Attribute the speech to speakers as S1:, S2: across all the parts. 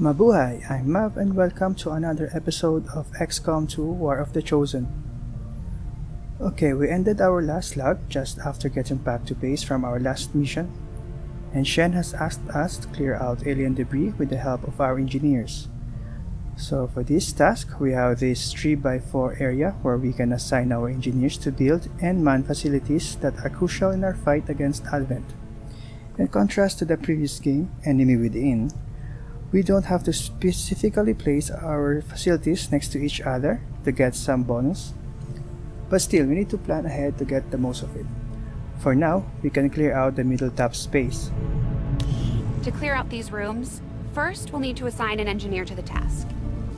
S1: Mabuhay, I'm Mab and welcome to another episode of XCOM 2 War of the Chosen. Okay, we ended our last log just after getting back to base from our last mission, and Shen has asked us to clear out alien debris with the help of our engineers. So for this task, we have this 3x4 area where we can assign our engineers to build and man facilities that are crucial in our fight against Advent. In contrast to the previous game, Enemy Within, we don't have to specifically place our facilities next to each other to get some bonus, but still we need to plan ahead to get the most of it. For now, we can clear out the middle top space.
S2: To clear out these rooms, first we'll need to assign an engineer to the task.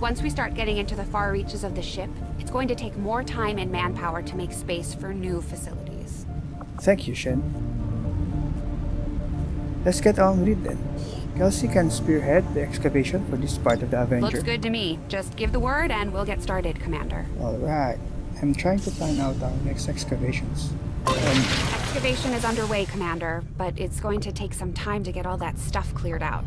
S2: Once we start getting into the far reaches of the ship, it's going to take more time and manpower to make space for new facilities.
S1: Thank you, Shen. Let's get on with it then. Kelsey can spearhead the excavation for this part of the Avenger.
S2: Looks good to me. Just give the word and we'll get started, Commander.
S1: Alright. I'm trying to plan out our next excavations.
S2: Excavation is underway, Commander, but it's going to take some time to get all that stuff cleared out.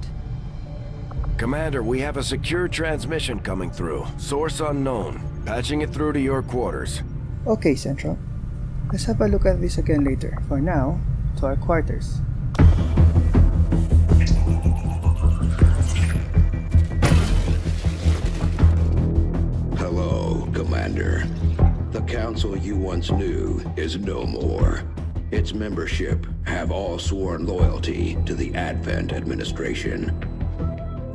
S3: Commander, we have a secure transmission coming through. Source unknown. Patching it through to your quarters.
S1: Okay, Central. Let's have a look at this again later. For now, to our quarters.
S4: Hello, Commander. The council you once knew is no more. Its membership have all sworn loyalty to the Advent administration,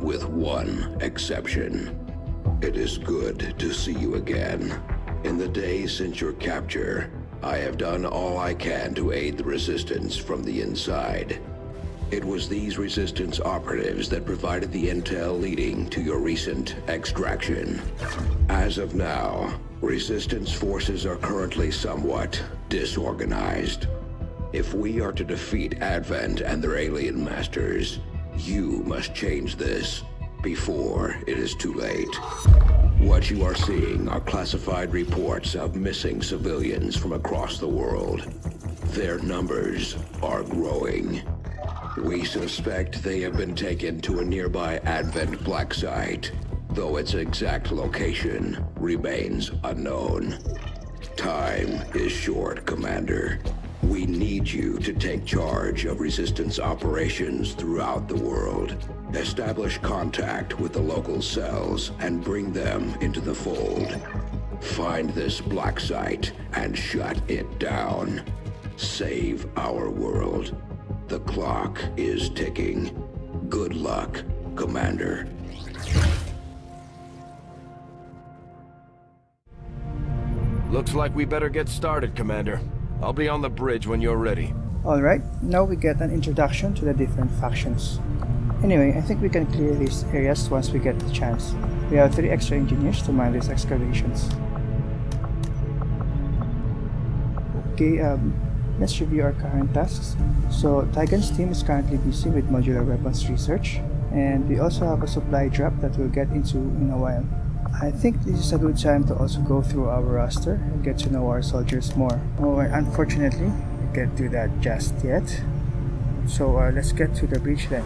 S4: with one exception. It is good to see you again. In the days since your capture, I have done all I can to aid the resistance from the inside. It was these resistance operatives that provided the intel leading to your recent extraction. As of now, resistance forces are currently somewhat disorganized. If we are to defeat Advent and their alien masters, you must change this before it is too late. What you are seeing are classified reports of missing civilians from across the world. Their numbers are growing. We suspect they have been taken to a nearby Advent black site, though its exact location remains unknown. Time is short, Commander. We need you to take charge of resistance operations throughout the world. Establish contact with the local cells and bring them into the fold. Find this black site and shut it down. Save our world. The clock is ticking. Good luck, Commander.
S3: Looks like we better get started, Commander. I'll be on the bridge when you're ready.
S1: Alright, now we get an introduction to the different factions. Anyway, I think we can clear these areas once we get the chance. We have 3 extra engineers to man these excavations. Okay, let's review our current tasks. So, Tygan's team is currently busy with Modular Weapons research, and we also have a supply drop that we'll get into in a while. I think this is a good time to also go through our roster and get to know our soldiers more. Oh, unfortunately, we can't do that just yet. So let's get to the breach then.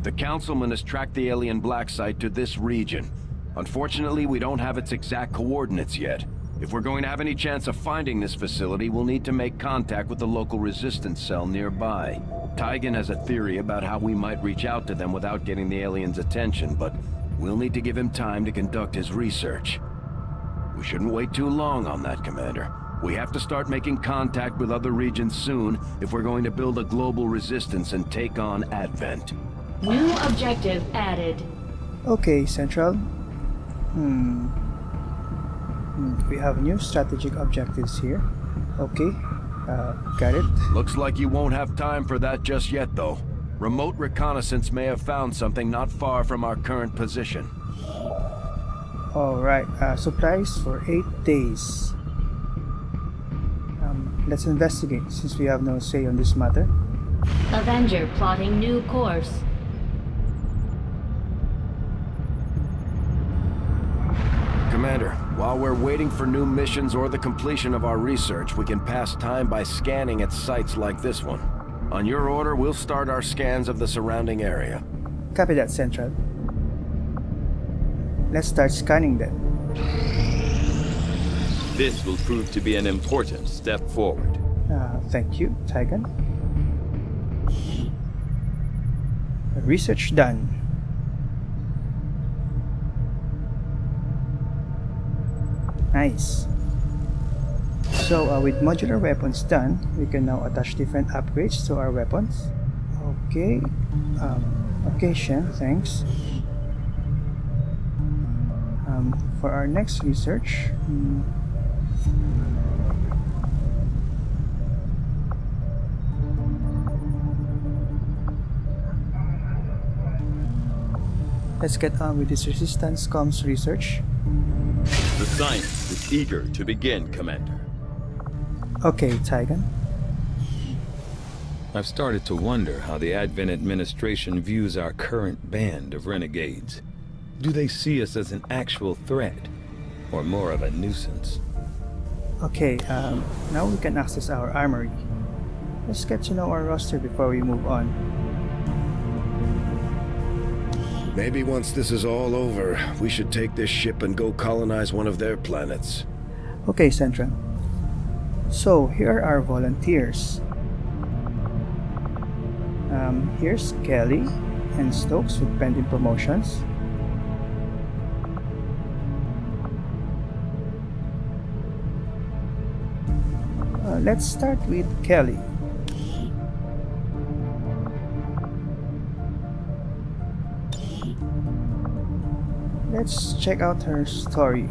S3: The Councilman has tracked the alien black site to this region. Unfortunately, we don't have its exact coordinates yet. If we're going to have any chance of finding this facility, we'll need to make contact with the local resistance cell nearby. Tygan has a theory about how we might reach out to them without getting the aliens' attention, but we'll need to give him time to conduct his research. We shouldn't wait too long on that, Commander. We have to start making contact with other regions soon if we're going to build a global resistance and take on Advent.
S5: New objective added.
S1: Okay, Central. We have new strategic objectives here. Okay, got it.
S3: Looks like you won't have time for that just yet, though. Remote reconnaissance may have found something not far from our current position.
S1: Alright, supplies for 8 days. Let's investigate since we have no say on this matter.
S5: Avenger plotting new course.
S3: Commander, while we're waiting for new missions or the completion of our research, we can pass time by scanning at sites like this one. On your order, we'll start our scans of the surrounding area.
S1: Copy that, Central. Let's start scanning then.
S6: This will prove to be an important step forward.
S1: Thank you, Tygan. Research done. Nice. So with modular weapons done, we can now attach different upgrades to our weapons. Okay. Occasion, thanks. For our next research, let's get on with this resistance comms research.
S6: The science is eager to begin, Commander.
S1: Okay, Tygan.
S7: I've started to wonder how the Advent administration views our current band of renegades. Do they see us as an actual threat, or more of a nuisance?
S1: Okay, now we can access our armory. Let's get to know our roster before we move on.
S3: Maybe once this is all over, we should take this ship and go colonize one of their planets.
S1: Okay, Central. So, here are our volunteers. Here's Kelly and Stokes with pending promotions. Let's start with Kelly. Let's check out her story.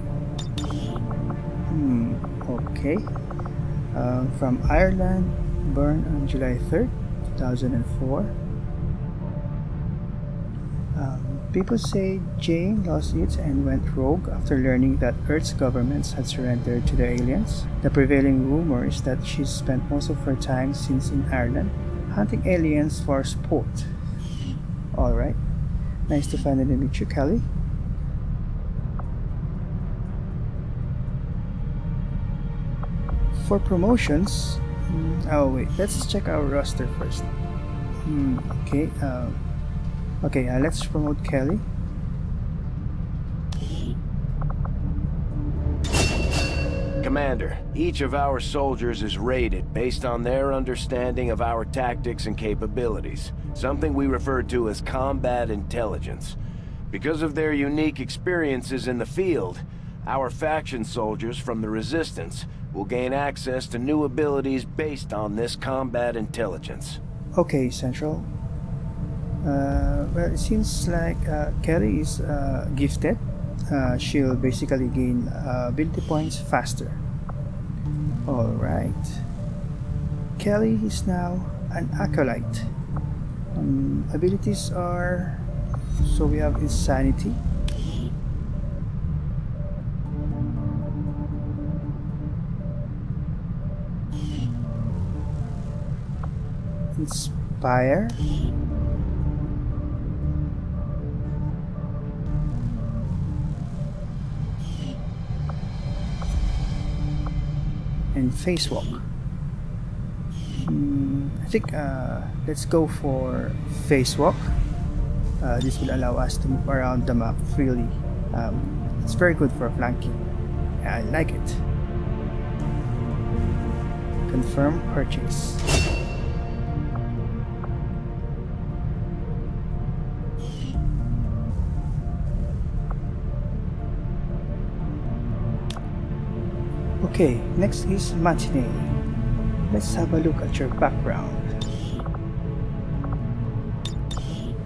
S1: Okay. From Ireland, born on July 3rd, 2004. People say Jane lost it and went rogue after learning that Earth's governments had surrendered to the aliens. The prevailing rumor is that she's spent most of her time since in Ireland hunting aliens for sport. Alright, nice to finally meet you, Kelly. For promotions, oh wait, let's check our roster first. Okay, let's promote Kelly.
S3: Commander, each of our soldiers is rated based on their understanding of our tactics and capabilities, something we refer to as combat intelligence. Because of their unique experiences in the field, our faction soldiers from the Resistance will gain access to new abilities based on this combat intelligence.
S1: Okay, Central. Well, it seems like Kelly is gifted. She'll basically gain ability points faster. Alright. Kelly is now an acolyte. Abilities are... So we have Insanity. Inspire. And face walk. I think let's go for face walk. This will allow us to move around the map freely. It's very good for flanking. I like it. Confirm purchase. Okay, next is Matinee. Let's have a look at your background.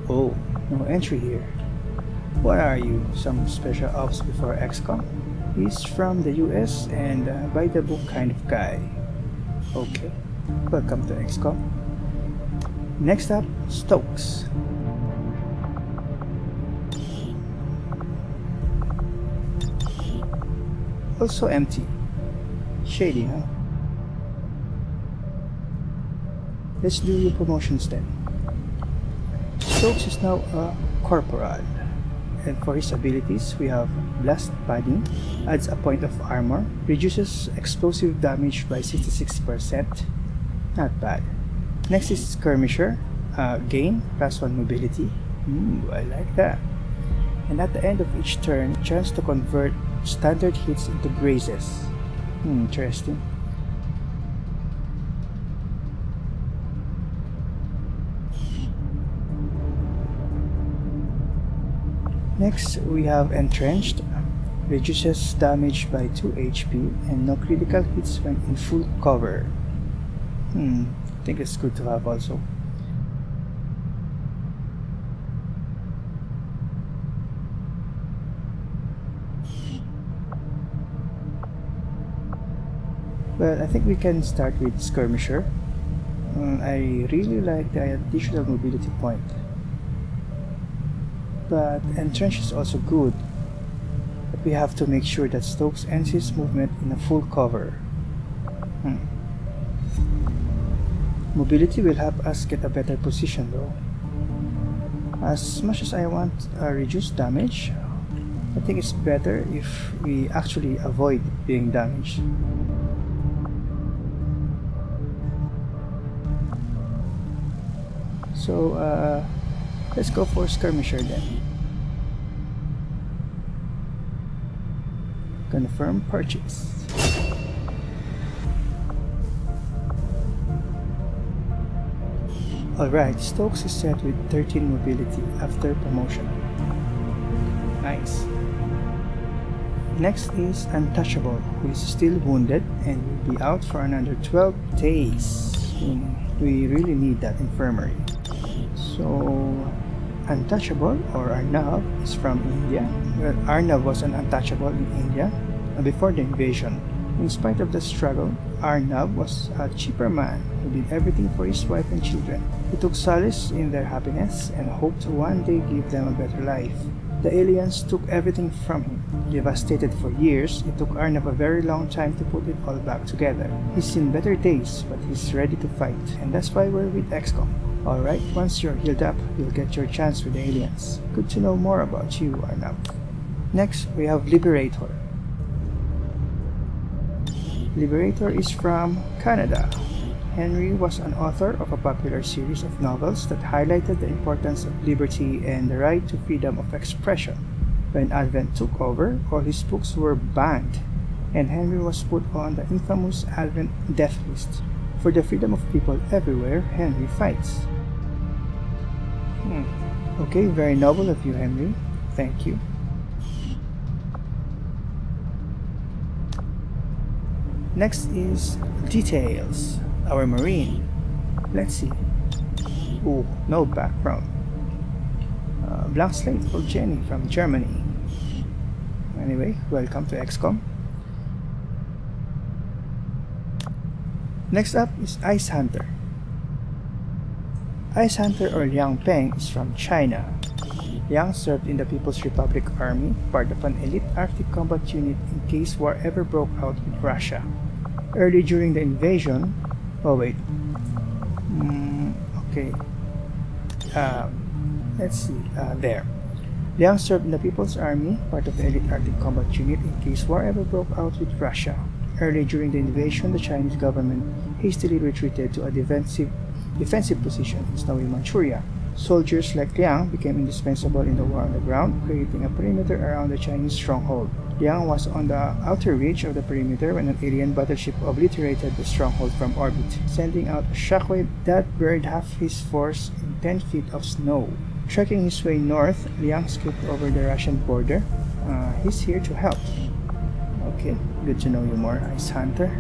S1: Oh, no entry here. What are you? Some special ops before XCOM? He's from the US and by the book kind of guy. Okay, welcome to XCOM. Next up, Stokes. Also empty. Shady, huh? Let's do your promotions then. Stokes is now a corporal, and for his abilities we have Blast Padding, adds a point of armor, reduces explosive damage by 66%. Not bad. Next is Skirmisher. Gain +1 mobility. I like that. And at the end of each turn, chance to convert standard hits into grazes. Interesting. Next, we have Entrenched. Reduces damage by 2 HP and no critical hits when in full cover. I think it's good to have also. Well, I think we can start with Skirmisher. I really like the additional mobility point. But Entrench is also good. But we have to make sure that Stokes ends his movement in a full cover. Mobility will help us get a better position though. As much as I want reduced damage, I think it's better if we actually avoid being damaged. So let's go for Skirmisher then. Confirm purchase. Alright, Stokes is set with 13 mobility after promotion. Nice. Next is Untouchable, who is still wounded and will be out for another 12 days. We really need that infirmary. So, Untouchable, or Arnav, is from India. Well, Arnav was an untouchable in India before the invasion. In spite of the struggle, Arnav was a cheaper man who did everything for his wife and children. He took solace in their happiness and hoped to one day give them a better life. The aliens took everything from him. Devastated for years, it took Arnav a very long time to put it all back together. He's seen better days, but he's ready to fight, and that's why we're with XCOM. Alright, once you're healed up, you'll get your chance with the aliens. Good to know more about you, Arnav. Next, we have Liberator. Liberator is from Canada. Henry was an author of a popular series of novels that highlighted the importance of liberty and the right to freedom of expression. When Advent took over, all his books were banned, and Henry was put on the infamous Advent death list. For the freedom of people everywhere, Henry fights. Okay, very noble of you, Henry. Thank you. Next is Details, our Marine. Let's see. Oh, no background. Blank slate for Jenny from Germany. Anyway, welcome to XCOM. Next up is Ice Hunter. Ice Hunter, or Liang Peng, is from China. Liang served in the People's Republic Army, part of an elite Arctic combat unit in case war ever broke out with Russia. Early during the invasion... Oh wait. Okay. Let's see. There. Liang served in the People's Army, part of the elite Arctic combat unit in case war ever broke out with Russia. Early during the invasion, the Chinese government hastily retreated to a defensive position in snowy Manchuria. Soldiers like Liang became indispensable in the war on the ground, creating a perimeter around the Chinese stronghold. Liang was on the outer reach of the perimeter when an alien battleship obliterated the stronghold from orbit, sending out a shockwave that buried half his force in 10 feet of snow. Trekking his way north, Liang skipped over the Russian border. He's here to help. Okay, good to know you more, Ice Hunter.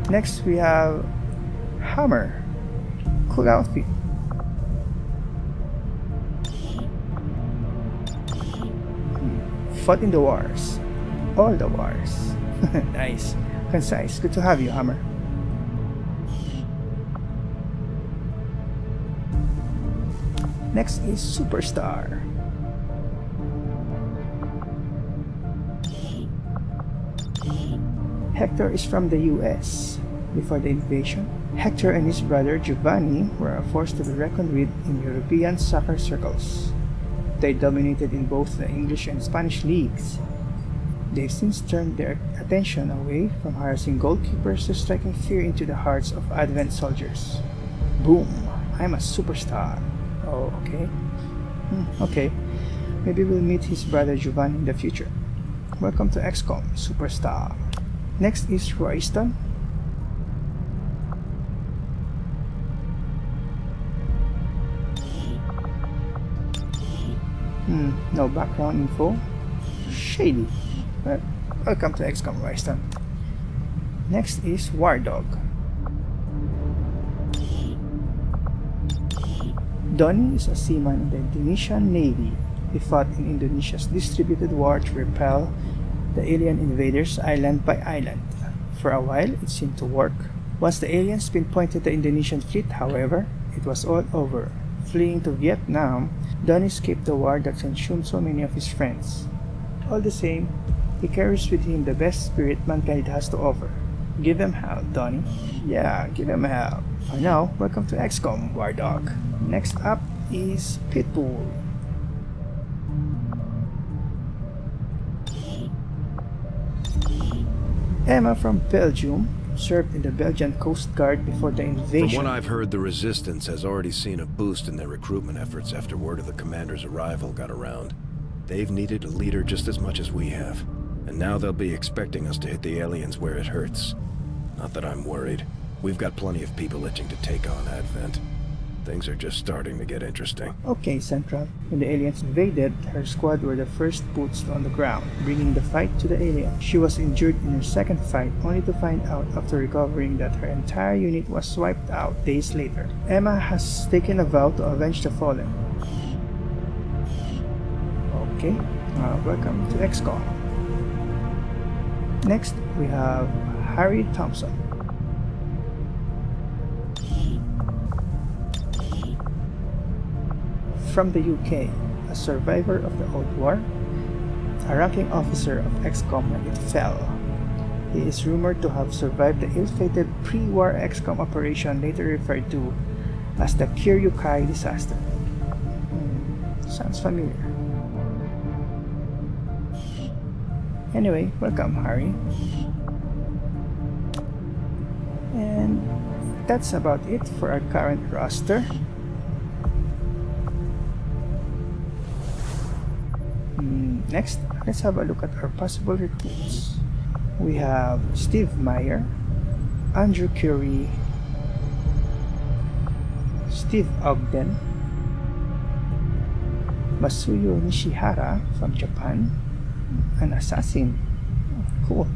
S1: Next we have Hammer. Cool outfit. Fought in the wars. All the wars. Nice. Concise. Good to have you, Hammer. Next is Superstar. Hector is from the US. Before the invasion, Hector and his brother Giovanni were a force to be reckoned with in European soccer circles. They dominated in both the English and Spanish leagues. They've since turned their attention away from harassing goalkeepers to striking fear into the hearts of Advent soldiers. Boom! I'm a superstar. Oh, okay. Okay. Maybe we'll meet his brother Giovanni in the future. Welcome to XCOM, Superstar. Next is Royston. No background info. Shady. Welcome to XCOM, Royston. Next is War Dog. Donnie is a seaman in the Indonesian Navy. He fought in Indonesia's distributed war to repel the alien invaders island by island. For a while, it seemed to work. Once the aliens pinpointed the Indonesian fleet, however, it was all over. Fleeing to Vietnam, Donnie escaped the war that consumed so many of his friends. All the same, he carries with him the best spirit mankind has to offer. Give him hell, Donnie. Yeah, give him hell. For now, welcome to XCOM, War Dog. Next up is Pitbull. Emma from Belgium served in the Belgian Coast Guard before the invasion.
S3: From what I've heard, the Resistance has already seen a boost in their recruitment efforts after word of the commander's arrival got around. They've needed a leader just as much as we have, and now they'll be expecting us to hit the aliens where it hurts. Not that I'm worried. We've got plenty of people itching to take on Advent. Things are just starting to get interesting.
S1: Okay, Central. When the aliens invaded, her squad were the first boots on the ground, bringing the fight to the aliens. She was injured in her second fight, only to find out after recovering that her entire unit was wiped out days later. Emma has taken a vow to avenge the fallen. Okay, welcome to XCOM. Next, we have Harry Thompson. From the UK, a survivor of the Old War, a ranking officer of XCOM when it fell. He is rumored to have survived the ill-fated pre-war XCOM operation later referred to as the Kiryukai disaster. Sounds familiar. Anyway, welcome, Harry. And that's about it for our current roster. Next, let's have a look at our possible recruits. We have Steve Meyer, Andrew Curie, Steve Ogden, Masuyo Nishihara from Japan, an assassin. Cool.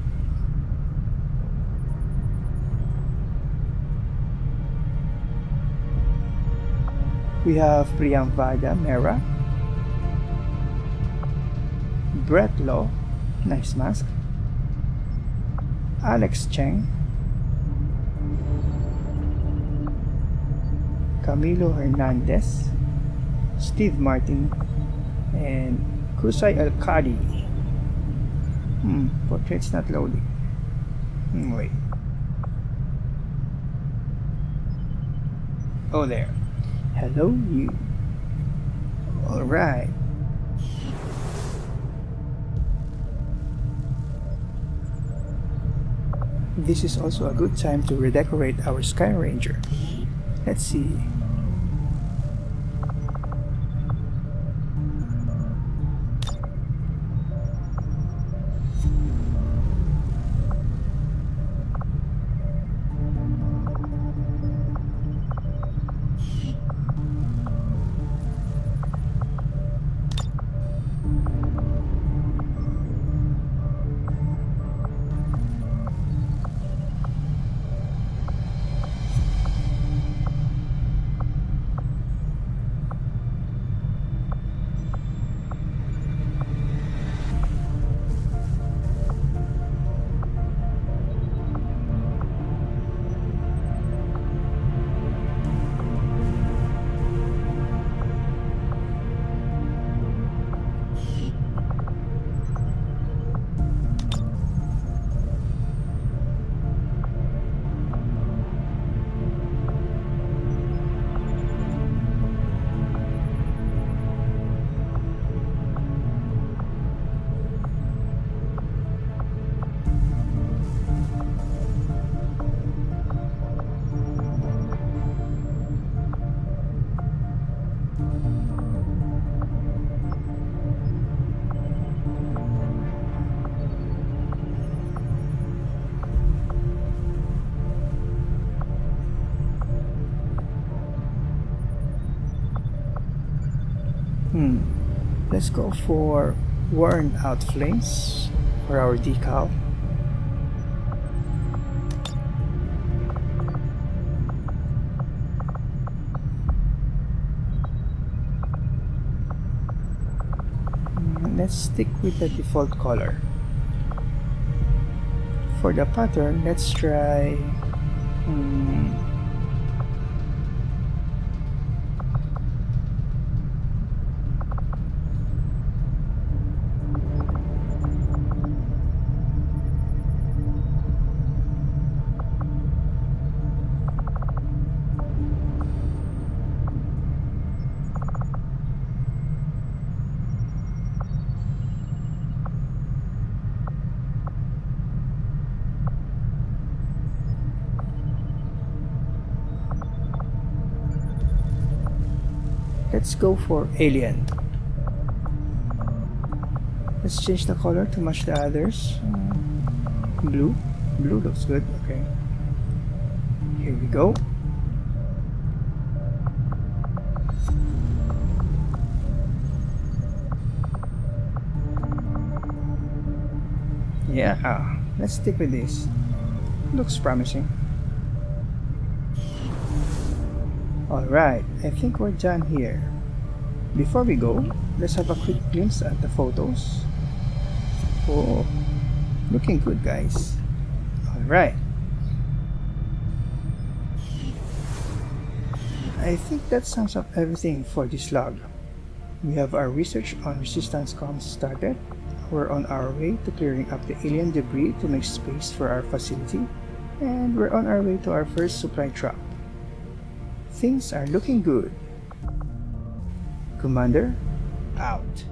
S1: We have Priyamvada Mehra, Brett Law, nice mask, Alex Cheng, Camilo Hernandez, Steve Martin, and Kusai Al-Qadi. Portrait's not loading. Wait. Oh, there. Hello, you. Alright. This is also a good time to redecorate our Skyranger. Let's see. Let's go for worn out flames for our decal. Let's stick with the default color. For the pattern, let's try let's go for alien. Let's change the color to match the others. Blue. Blue looks good. Okay. Here we go. Yeah, let's stick with this. Looks promising. Alright, I think we're done here. Before we go, let's have a quick glimpse at the photos. Oh, looking good, guys. Alright. I think that sums up everything for this log. We have our research on resistance comms started. We're on our way to clearing up the alien debris to make space for our facility. And we're on our way to our first supply drop. Things are looking good. Commander, out.